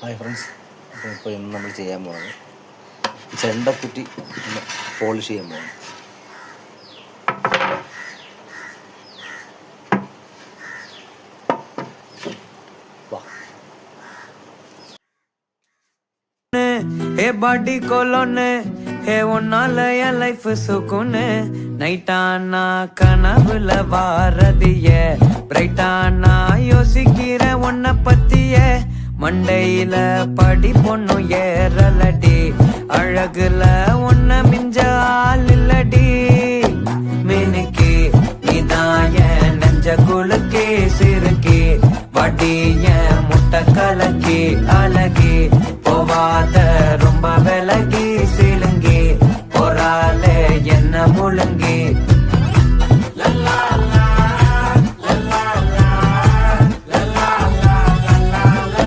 Hi friends, ഇപ്പോൾ ഇന്ന് നമ്മൾ ചെയ്യാൻ പോകുന്നത് ചെണ്ടക്കുറ്റി പോളിഷ് ചെയ്യാൻ പോകുന്നു. ஹே பாடி கொலோன்னு ஹே ஒன்னால என் லைஃப் சுக்குன்னு நைட்டானா கனவுல வாரதிய பிரைட்டானா யோசிக்கிற உன்னை பத்திய மண்டையில படி பொண்ணும் ஏறலடி அழகுல உன்னை மிஞ்ச ஆள் இல்லடி மினுக்கு நீதான் என் நெஞ்ச குலுக்கே சிறுக்கி வடிய முட்டை கலக்கி